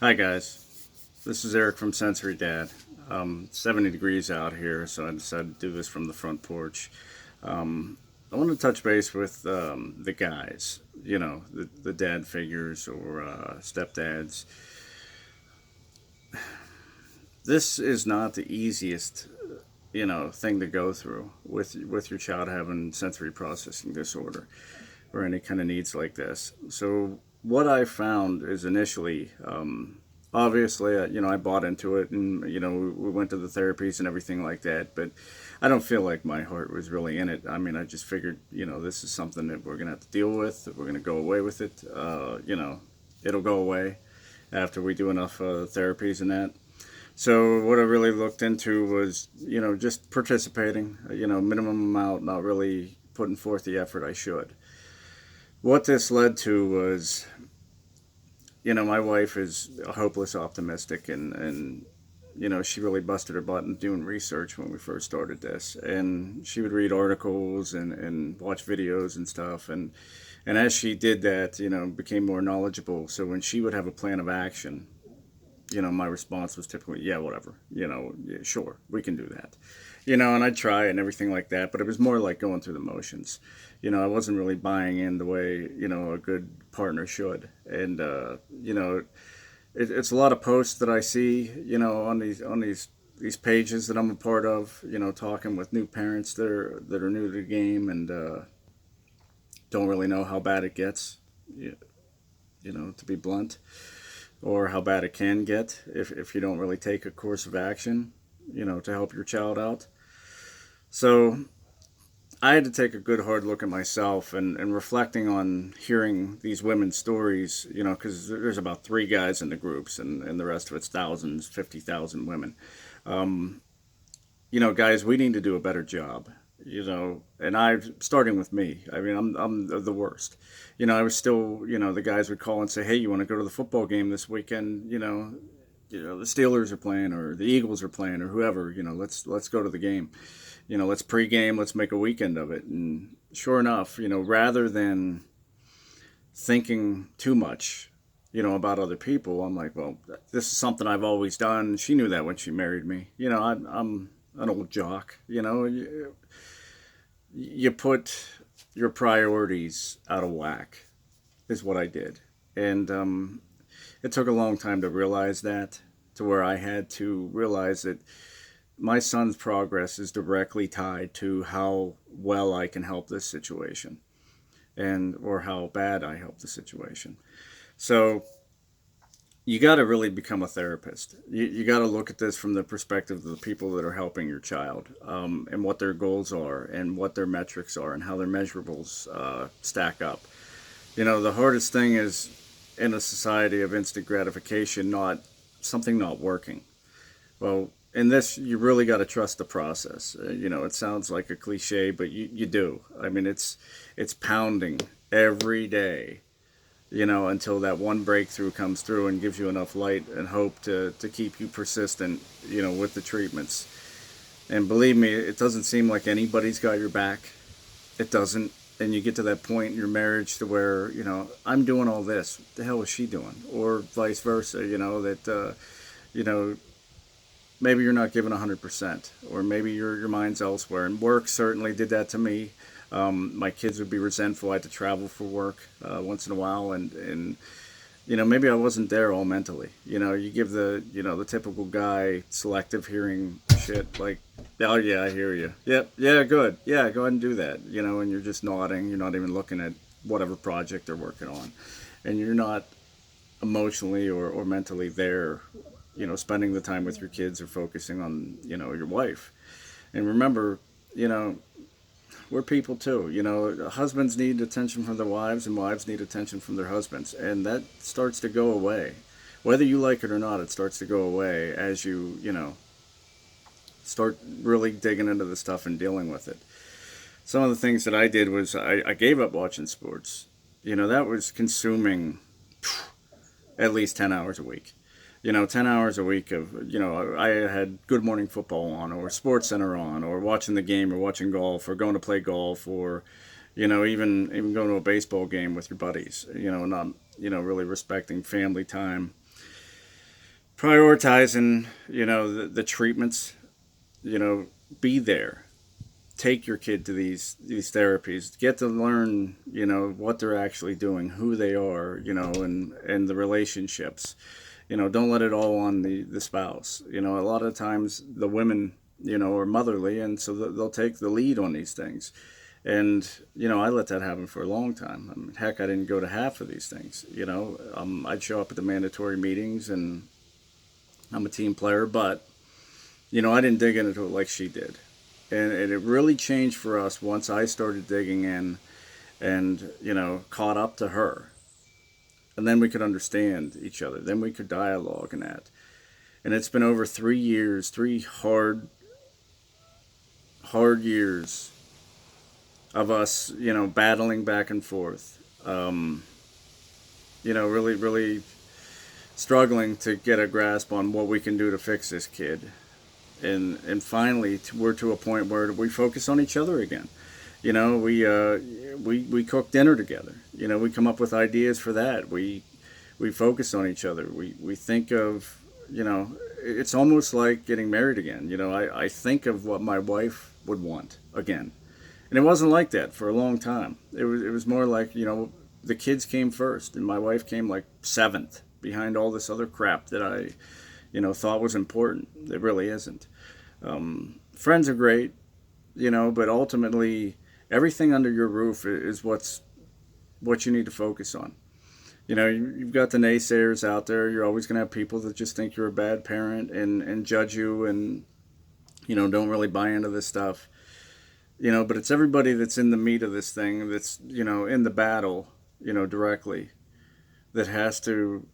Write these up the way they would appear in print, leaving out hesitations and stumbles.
Hi guys, this is Eric from Sensory Dad. 70 degrees out here, so I decided to do this from the front porch. I want to touch base with the guys, the dad figures or stepdads. This is not the easiest, thing to go through with your child having sensory processing disorder or any kind of needs like this. So what I found is initially, obviously, I bought into it, and we went to the therapies and everything like that. But I don't feel like my heart was really in it. I mean, I just figured, this is something that we're gonna have to deal with. We're gonna go away with it. It'll go away after we do enough therapies and that. So what I really looked into was, just participating, minimum amount, not really putting forth the effort I should. What this led to was, my wife is a hopeless optimistic, and she really busted her butt in doing research when we first started this. And she would read articles and watch videos and stuff. And as she did that, became more knowledgeable. So when she would have a plan of action, my response was typically, yeah, whatever, yeah, sure, we can do that, and I'd try and everything like that, but it was more like going through the motions. I wasn't really buying in the way, a good partner should. And, it's a lot of posts that I see, these pages that I'm a part of, talking with new parents that are new to the game and don't really know how bad it gets, to be blunt, or how bad it can get if you don't really take a course of action, to help your child out. So I had to take a good hard look at myself and reflecting on hearing these women's stories, because there's about three guys in the groups, and the rest of it's thousands, 50,000 women. Um, Guys, we need to do a better job. And starting with me. I mean, I'm the worst. I was still, the guys would call and say, "Hey, you want to go to the football game this weekend? The Steelers are playing, or the Eagles are playing, or whoever. Let's go to the game. Let's pregame. Let's make a weekend of it." And sure enough, rather than thinking too much, about other people, I'm like, well, this is something I've always done. She knew that when she married me. I'm an old jock. You put your priorities out of whack, is what I did. And it took a long time to realize that, to where I had to realize that my son's progress is directly tied to how well I can help this situation, and or how bad I help the situation. So you got to really become a therapist. You got to look at this from the perspective of the people that are helping your child, and what their goals are and what their metrics are and how their measurables stack up. The hardest thing is, in a society of instant gratification, not something not working. Well, in this, you really got to trust the process. It sounds like a cliche, but you do. I mean, it's pounding every day, until that one breakthrough comes through and gives you enough light and hope to keep you persistent, with the treatments. And believe me, it doesn't seem like anybody's got your back. It doesn't. And you get to that point in your marriage to where, I'm doing all this. What the hell is she doing? Or vice versa, you know, maybe you're not giving 100%, or maybe your mind's elsewhere. And work certainly did that to me. My kids would be resentful. I had to travel for work once in a while, and maybe I wasn't there all mentally. You give the typical guy selective hearing shit, like, oh yeah, I hear you. Yep, yeah, good. Yeah, go ahead and do that. And you're just nodding. You're not even looking at whatever project they're working on, and you're not emotionally or mentally there. Spending the time with your kids or focusing on your wife. And remember, you know, we're people too. Husbands need attention from their wives, and wives need attention from their husbands, and that starts to go away. Whether you like it or not, it starts to go away as you start really digging into the stuff and dealing with it. Some of the things that I did was I gave up watching sports. That was consuming at least 10 hours a week. 10 hours a week of, I had Good Morning Football on, or Sports Center on, or watching the game, or watching golf, or going to play golf, or, even going to a baseball game with your buddies, not, really respecting family time. prioritizing, the treatments, you know, be there. Take your kid to these therapies. Get to learn, what they're actually doing, who they are, and the relationships. Don't let it all on the spouse. A lot of times the women, are motherly, and so they'll take the lead on these things. And I let that happen for a long time. I mean, heck, I didn't go to half of these things. I'd show up at the mandatory meetings, and I'm a team player, but I didn't dig into it like she did. And it really changed for us once I started digging in and, caught up to her. And then we could understand each other. Then we could dialogue and that. And it's been over 3 years, three hard years of us, battling back and forth. Really, really struggling to get a grasp on what we can do to fix this kid. And finally we're to a point where we focus on each other again. We cook dinner together. We come up with ideas for that. We focus on each other. We think of, it's almost like getting married again. I think of what my wife would want again. And it wasn't like that for a long time. It was more like, the kids came first and my wife came like seventh behind all this other crap that I thought was important. It really isn't. Friends are great, but ultimately everything under your roof is what you need to focus on. You've got the naysayers out there. You're always going to have people that just think you're a bad parent and judge you and, don't really buy into this stuff. But it's everybody that's in the meat of this thing that's, in the battle, directly, that has to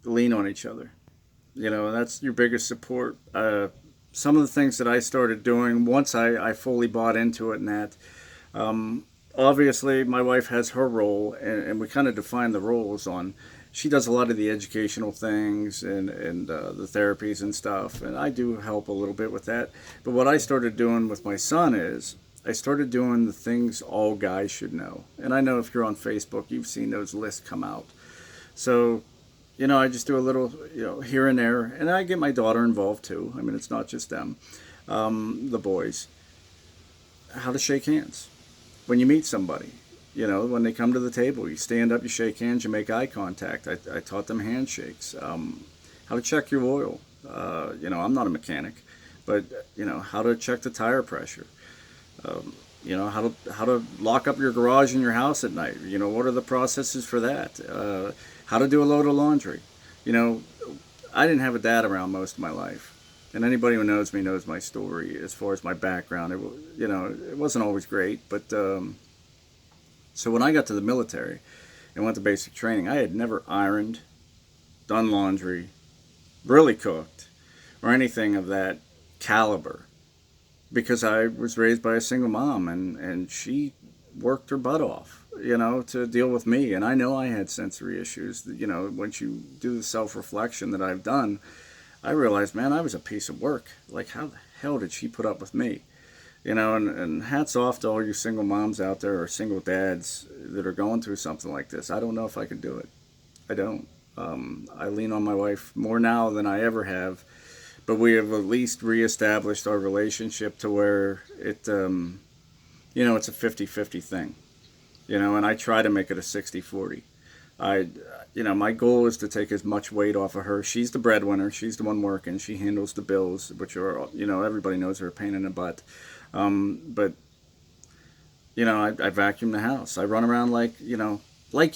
lean on each other. That's your biggest support. Some of the things that I started doing once I fully bought into it and that, obviously my wife has her role and we kind of define the roles on, she does a lot of the educational things and the therapies and stuff. And I do help a little bit with that. But what I started doing with my son is I started doing the things all guys should know. And I know if you're on Facebook, you've seen those lists come out. So, I just do a little, here and there. And I get my daughter involved too. I mean, it's not just them, the boys. How to shake hands when you meet somebody. When they come to the table, you stand up, you shake hands, you make eye contact. I taught them handshakes. How to check your oil. I'm not a mechanic, but, how to check the tire pressure. How to lock up your garage in your house at night. What are the processes for that? How to do a load of laundry. I didn't have a dad around most of my life. And anybody who knows me knows my story as far as my background. It wasn't always great, but so when I got to the military and went to basic training, I had never ironed, done laundry, really cooked, or anything of that caliber because I was raised by a single mom and she worked her butt off, to deal with me. And I know I had sensory issues. Once you do the self-reflection that I've done, I realized, man, I was a piece of work. Like, how the hell did she put up with me? And hats off to all you single moms out there or single dads that are going through something like this. I don't know if I could do it. I don't. I lean on my wife more now than I ever have. But we have at least reestablished our relationship to where it's a 50-50 thing. And I try to make it a 60-40. My goal is to take as much weight off of her. She's the breadwinner. She's the one working. She handles the bills, which are, everybody knows are a pain in the butt. But I vacuum the house. I run around like you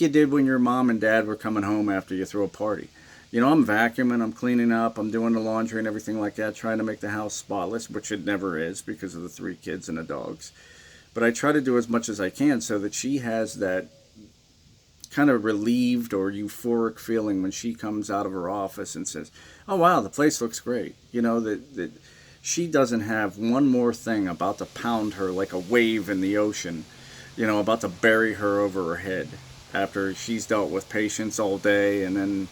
did when your mom and dad were coming home after you throw a party. I'm vacuuming, I'm cleaning up, I'm doing the laundry and everything like that, trying to make the house spotless, which it never is because of the 3 kids and the dogs. But I try to do as much as I can so that she has that kind of relieved or euphoric feeling when she comes out of her office and says, oh, wow, the place looks great. That she doesn't have one more thing about to pound her like a wave in the ocean, about to bury her over her head after she's dealt with patients all day and then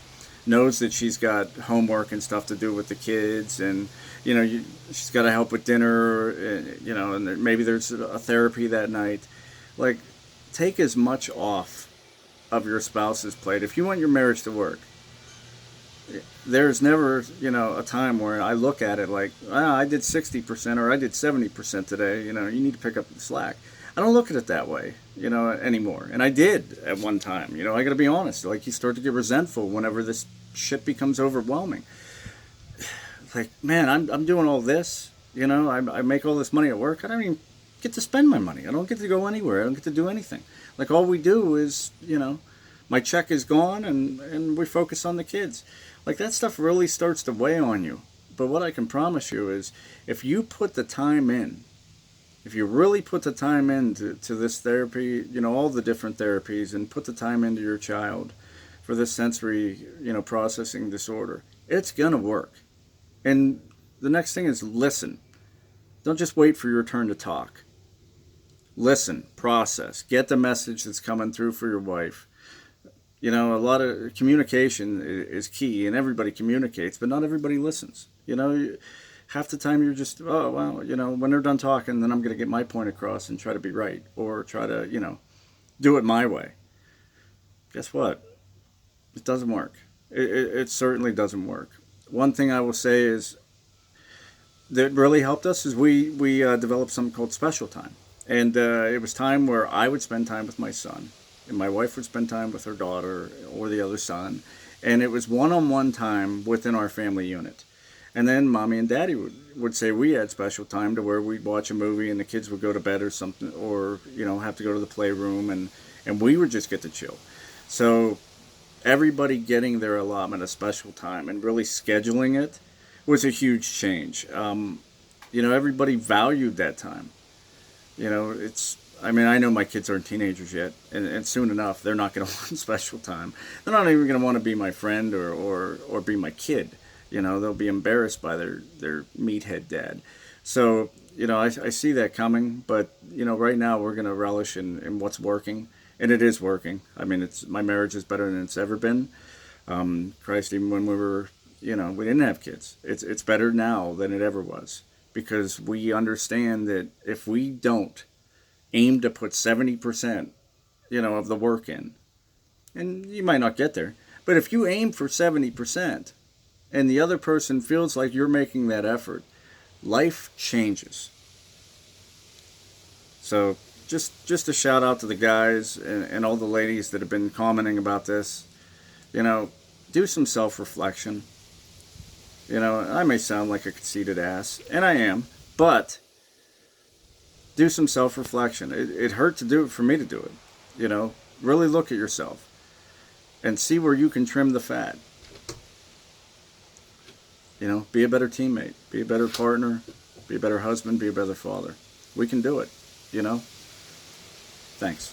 knows that she's got homework and stuff to do with the kids and, she's got to help with dinner, and maybe there's a therapy that night. Like, take as much off of your spouse's plate. If you want your marriage to work, there's never, a time where I look at it like, I did 60% or I did 70% today. You need to pick up the slack. I don't look at it that way, anymore. And I did at one time. I got to be honest. Like, you start to get resentful whenever this shit becomes overwhelming. Like, man, I'm doing all this. I make all this money at work. I don't even get to spend my money. I don't get to go anywhere. I don't get to do anything. Like, all we do is, my check is gone, and we focus on the kids. Like, that stuff really starts to weigh on you. But what I can promise you is, if you put the time in, if you really put the time into this therapy, all the different therapies, and put the time into your child for this sensory, processing disorder, it's going to work. And the next thing is listen. Don't just wait for your turn to talk. Listen, process, get the message that's coming through for your wife. A lot of communication is key, and everybody communicates, but not everybody listens. Half the time you're just, oh, well, when they're done talking, then I'm going to get my point across and try to be right, or try to, do it my way. Guess what? It doesn't work. It certainly doesn't work. One thing I will say is that really helped us is we developed something called special time. And it was time where I would spend time with my son, and my wife would spend time with her daughter or the other son. And it was one-on-one time within our family unit. And then mommy and daddy would say we had special time to where we'd watch a movie and the kids would go to bed or something, or, have to go to the playroom, and we would just get to chill. So everybody getting their allotment of special time and really scheduling it was a huge change. Everybody valued that time. I know my kids aren't teenagers yet, and soon enough, they're not going to want special time. They're not even going to want to be my friend or be my kid. They'll be embarrassed by their meathead dad. So, I see that coming, but, right now we're going to relish in what's working, and it is working. My marriage is better than it's ever been. Christ, even when we were, we didn't have kids. It's better now than it ever was, because we understand that if we don't aim to put 70%, of the work in, and you might not get there, but if you aim for 70% and the other person feels like you're making that effort, life changes. So just a shout out to the guys and all the ladies that have been commenting about this. Do some self-reflection. I may sound like a conceited ass, and I am, but do some self-reflection. It hurt to do it for me to do it. Really look at yourself and see where you can trim the fat. Be a better teammate, be a better partner, be a better husband, be a better father. We can do it. Thanks.